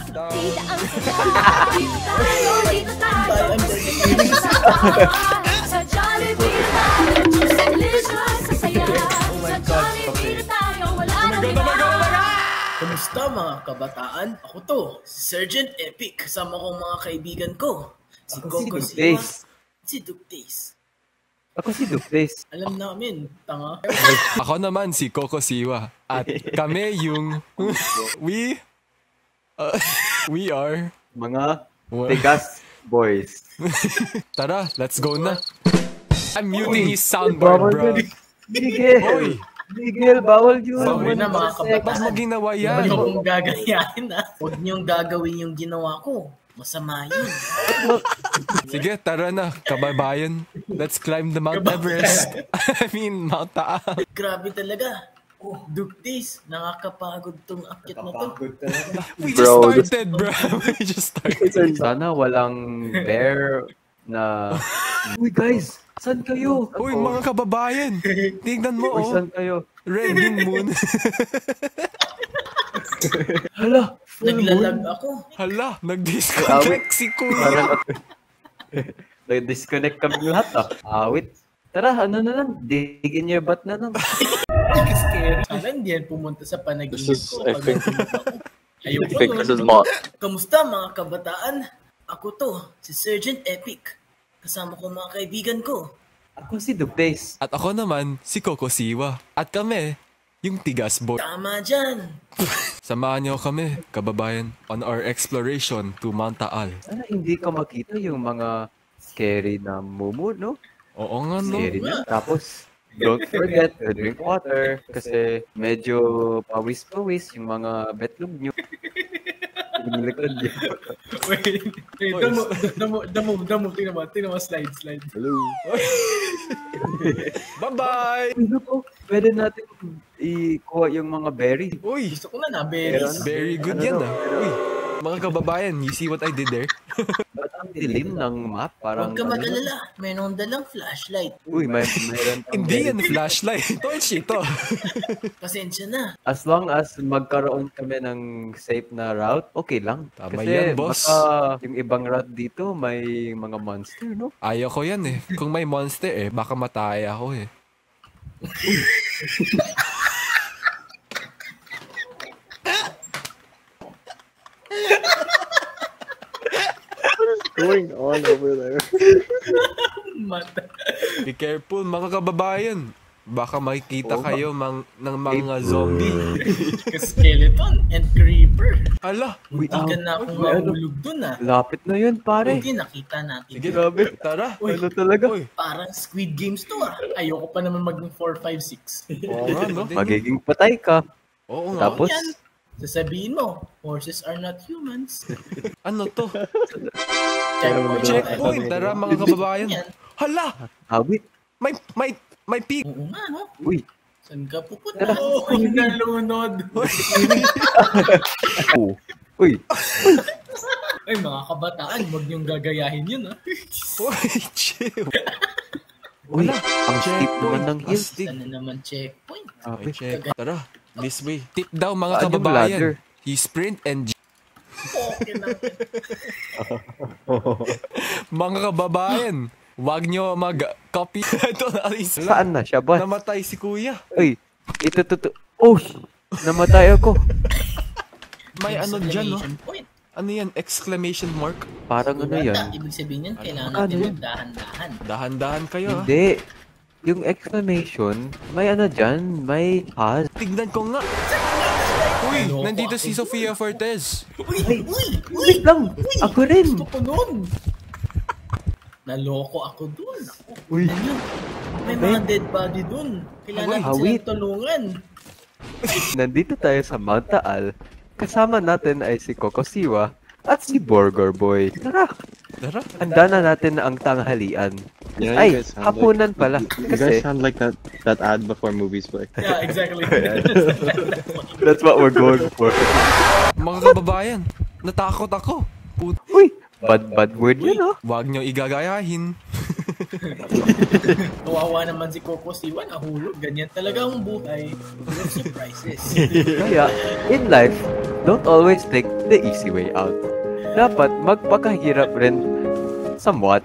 Tita ang saya. Dito tayo, dito tayo. Sa Jollibee tayo. Juicy delicious, sa saya. Sa Jollibee tayo. Wala nang iba. Kumusta mga kabataan? Ako to, si Sergeant Epic. Kasama ko mga kaibigan ko. Si Coco Siwa. Si Duktace. Ako si Duktace. Alam namin, tanga. Ako naman si Coco Siwa. At kami yung... We are... Mga Tigas Boys. Tara, let's go na. I'm muting his soundboard, bro. Miguel! Oy! Miguel, bawal yun. Sorry na mga Ba't kabataan. mo ginawa Huwag yan? niyong gagayahin ha. Huwag niyong gagawin yung ginawa ko. Masama yun. Sige, tara na, kababayan. Let's climb the Mount Everest. I mean, Mount Taal. Grabe talaga. Duktace, nakakapagod tong akit na to. We just started, bro. We just started. Sana walang bear na... Uy guys, saan kayo? Uy, mga kababayan. Tingnan mo, Uy, oh. saan kayo? Red yung moon. Hala, full moon. Naglalag ako. Hala, nag-disconnect si Kuya. Parang nag-disconnect kami lahat Awit. Tara, ano na lang, digin your butt na lang. Scary. Sana hindi yan pumunta sa panaginip ko. Ayoko This Kamusta mga kabataan? Ako to, si Sergeant Epic. Kasama ko mga kaibigan ko. Ako si Duktace. At ako naman, si Coco Siwa. At kami, yung Tigas Boy. Tama dyan. Samahan niyo kami, kababayan, on our exploration to Mount Taal. Sana hindi ka makita yung mga scary na mumu, no? Oo nga, no? Scary na. Tapos, don't forget to drink water kasi medyo pawis-pawis yung mga betlog nyo. Yung likod nyo. Wait, damo. Tingnan mo, slide. Hello. Bye-bye! Ano po? Pwede natin i-kuha yung mga berry. Uy, Gusto ko na berries. very good yan, ah. Uy, mga kababayan, you see what I did there? Ba't ang dilim ng map? Parang, Huwag ka mag-alala. Mayroon dalang flashlight. Uy, mayroon pang Hindi berry. yan flashlight. Torch ito. Pasensya na. As long as magkaroon kami ng safe na route, okay lang. Tama Kasi yan, boss. baka yung ibang route dito may mga monster, no? Ayaw ko yan eh. Kung may monster eh, baka matay ako eh. going on over there? Mata. Be careful mga kababayan. Baka makikita kayo ng mga zombie. Skeleton and creeper. Hala, Hindi ka na akong mahulog dun ah. Lapit na yun, pare. Hindi nakita natin. sige, Grabe. tara. Ano talaga? Uy, Parang Squid Games to ah. Ayoko pa naman maging 4, 5, 6. oo nga, no? Magiging patay ka. Oo nga. Tapos, Yan. Sasabihin mo, horses are not humans. Ano to? Checkpoint. Tara mga kababayan. Yan. Hala, awit. may pig. Oo nga no. Uy. Saan ka pupunta? Oh, nalunod. Uy. Ay mga kabataan, huwag niyong gagayahin yun ah. Uy, chill. Uy. Ang steep naman ng hill. Astig. Sana naman checkpoint. Grabe. Check. Tara, this way. Tip daw mga Saan yung kababayan. ladder? You sprint and Okay na. mga kababayan. Wag nyo mag-copy. Ito na, Aris. Saan na siya ba? Namatay si kuya. Uy. Ito. Oh! Namatay ako. May ano dyan, no? Exclamation point. Ano yan? Exclamation mark? Parang ano yan? Ibig sabihin yan, kailangan Ano natin yan? magdahan-dahan. Dahan-dahan kayo, ha? Hindi. Yung exclamation, may ano dyan, may pause. Tignan ko nga. Uy, Loko nandito ako si Sofia Fortes. Uy! Wait lang! Ako rin! Gusto ko nun! Naloko ako dun. Uy! Ano? May mga dead body dun. Kailangan natin Hawit. silang tulungan. Nandito tayo sa Mount Taal. Kasama natin ay si Coco Siwa at si Burger Boy. Tara! Tara. Handa na natin ang tanghalian. Yeah, Ay, you guys sound hapunan pala. You Kasi guys sound like that ad before movies play. Yeah, exactly. that's what we're going for. Mga kababayan, natakot ako. Uy! Bad word yun, oh. Wag nyo igagayahin. Kawawa naman si Coco Siwa, nahulog. Ganyan talaga ang buhay. Full of surprises. Kaya, in life, don't always take the easy way out. Dapat magpakahirap rin somewhat.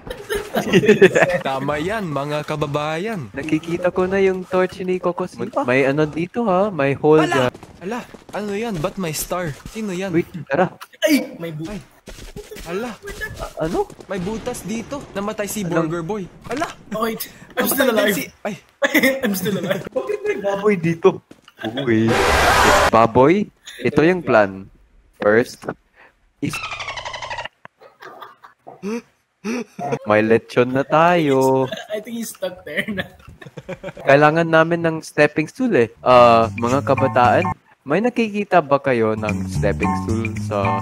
Tama yan, mga kababayan. Nakikita ko na yung torch ni Coco Siwa. May ano dito ha, may hole dyan. Ala, ano yan? Ba't may star? Sino yan? Wait, tara. Ay! May buhay. Ala, Ano? may butas dito. Namatay si Burger Boy. Ala, Oh, wait. I'm still alive. Ay, I'm still alive. Bakit may baboy dito? Uy. Baboy, ito yung plan. First, is... May lechon na tayo. I think he's stuck there na. Kailangan namin ng stepping stool eh. Mga kabataan, may nakikita ba kayo ng stepping stool sa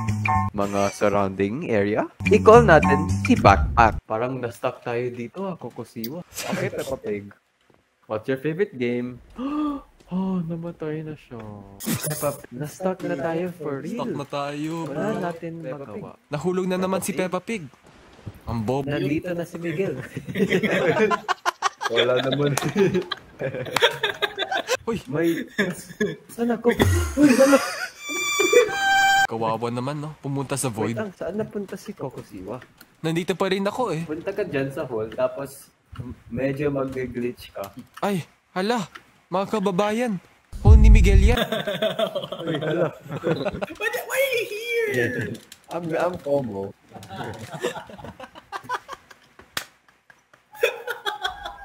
mga surrounding area? I-call natin si Backpack. Parang na-stuck tayo dito Coco Siwa. Okay, Peppa Pig. What's your favorite game? Oh, namatay na siya. Peppa, na-stuck na tayo for real. stuck na tayo. Wala natin magawa. Nahulog na naman si Peppa Pig. Ang bobo. Nandito na si Miguel. Wala naman. Uy, May... Saan ako? Uy, wala. kawawa naman, no? Pumunta sa Wait void. lang, saan napunta si Coco Siwa? Nandito pa rin ako eh. Punta ka dyan sa hall, tapos medyo mag-glitch ka. Ay, hala, mga kababayan. Hole ni Miguel yan. Why are you here? I'm FOMO.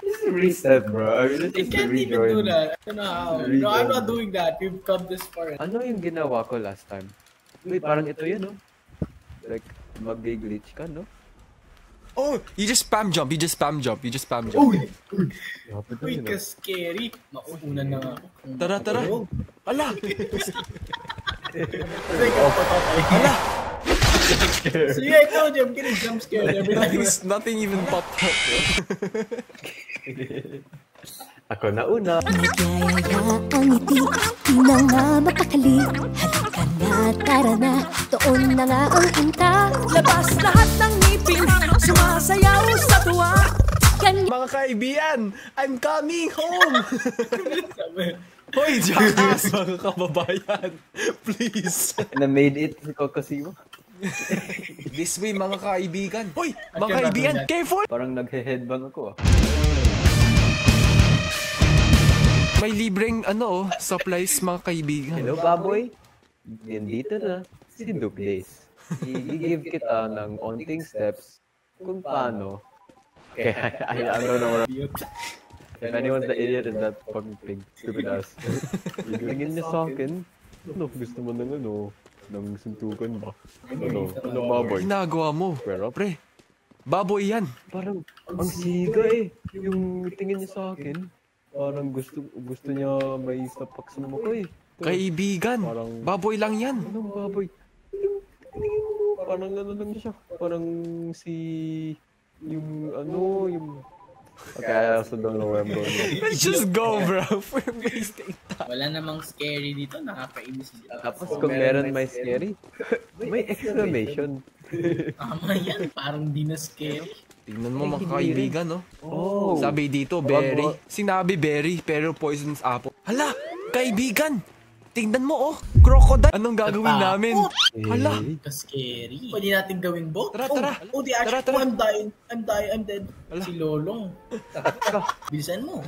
Just reset, bro. I mean, You just can't even do rejoin. that. I don't know how. No, I'm not doing that. We've come this far. Ano yung ginawa ko last time? Wait, parang ito yun, no? Like, mag-glitch ka, no? Oh, you just spam jump. You just spam jump. You just spam jump. Uy, ka-scary. Mauunan na nga ako. Tara, tara. Ala, Hala! See, I told you, I'm getting jump scared every time. nothing even popped up. Ako na una. Nagyayaya ang ngiti, di na nga mapakali. Halika na, tara na, doon na nga ang punta. Labas lahat ng ngipin, sumasayaw sa tuwa. Ganyan Mga kaibigan, I'm coming home. Hoy, jackass, mga kababayan. Please. Na-made it si Coco Siwa. This way, mga kaibigan. Hoy, mga Okay, kaibigan, bago careful. Parang naghe-headbang ako, ah. May libreng, supplies, mga kaibigan. Hello, baboy. Nandito na si Duke Days. I-give kita ng onting steps kung paano. Kaya, I don't know. If anyone's the idiot, is that fucking pig. Stupid ass. Tingin niya sa akin. Ano, gusto mo ng ng suntukan ba? Ano baboy? Ginagawa mo. Pero, Pre, baboy yan. parang, ang siga eh. Yung tingin niya sa akin, parang gusto niya may sapak sa mukha eh. Kaibigan, Parang- baboy lang yan. Anong baboy? Yung tingin mo, parang ano lang siya. Parang si... yung... Okay, I also don't know where I'm going. Let's just go, bro. We're wasting time. Wala namang scary dito, nakakainis dito. Tapos kung meron may scary, may exclamation. Tama yan, parang di na scary. Tingnan mo, mga kaibigan, no? Oh! Sabi dito, berry. Sinabi berry, pero poisonous apple. Hala, kaibigan! Tingnan mo, oh! Crocodile! Anong gagawin namin? Hala! Ka-scary. Pwede natin gawing boat. Tara, tara. Oh, the actual, Tara, tara. I'm dying. I'm dead. Ala. Si Lolong. Bilisan mo.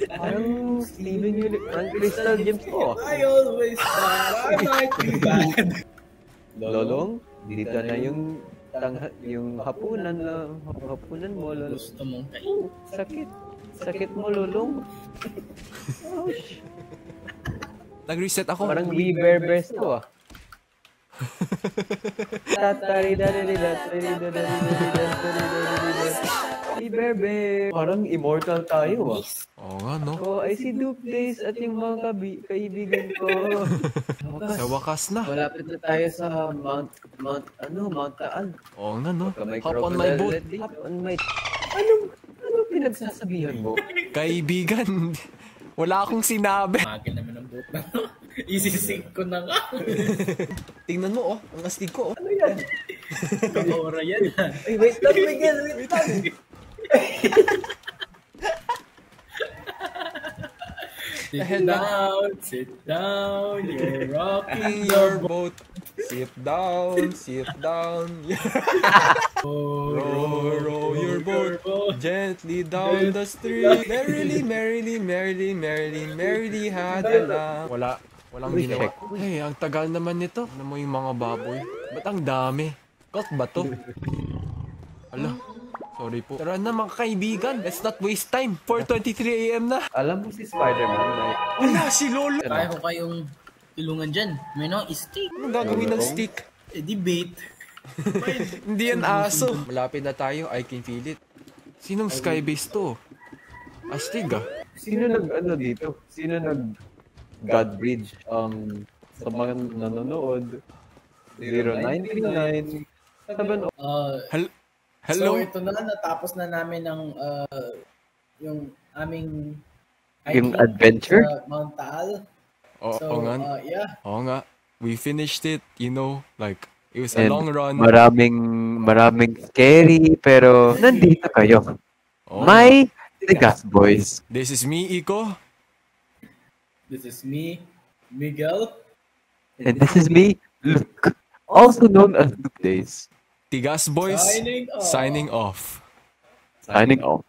Parang Steven Universe. Ang Crystal Gems ko. I always thought I might be bad. Lolong, dito na yung hapunan lang. Hapunan mo, Lolong. Gusto mong kain. Sakit. Sakit mo, Lolong. Ouch. Nag-reset ako. Parang We Bear Bears to, ah. We Bear Bear. Parang immortal tayo, ah. Oo nga, no? Oh, I see Duke Days at yung mga kaibigan ko. Sa wakas na. Malapit na tayo sa Mount Taal. Oo nga, no? May Hop on my boat. Hop on my... Anong pinagsasabihan mo? Kaibigan, wala akong sinabi. Magil naman ang boat na. Isisig ko na nga. Tingnan mo, oh. Ang astig ko, oh. Ano yan? Kamora yan. Ay, wait lang, Miguel. Wait lang. Sit down, you're rocking In your boat. Sit down, sit down. Row your boat gently down the stream. Merrily, merrily, merrily, merrily, merrily had a laugh. Walang ginawa. Ay, ang tagal naman nito. Ano mo yung mga baboy? Ba't ang dami? Cult ba to? Ala, sorry po. Tara na mga kaibigan. Let's not waste time. 4:23 AM na. Alam mo si Spider-Man, like, Wala si Lolo. Kaya ko kayong tulungan dyan. May no stick. Anong gagawin ng stick? Debate. Hindi yan aso. Malapit na tayo. I can feel it. Sinong skybase to? Astig ah. sino nag-ano dito? Sino nag-God Bridge? Sa mga nanonood, 0939 7. Hello? So ito na, natapos na namin ang yung aming Yung hiking adventure? sa Mount Taal. Oo So, nga. yeah. Oo nga. We finished it, you know, like, it was a And long run. maraming scary, pero nandito kayo. Oo My Tigas Boys. This is me, Iko. This is me, Miguel. And this is me, Luke. Also known as Luke Days. Tigas Boys, Signing off. signing off. Signing off.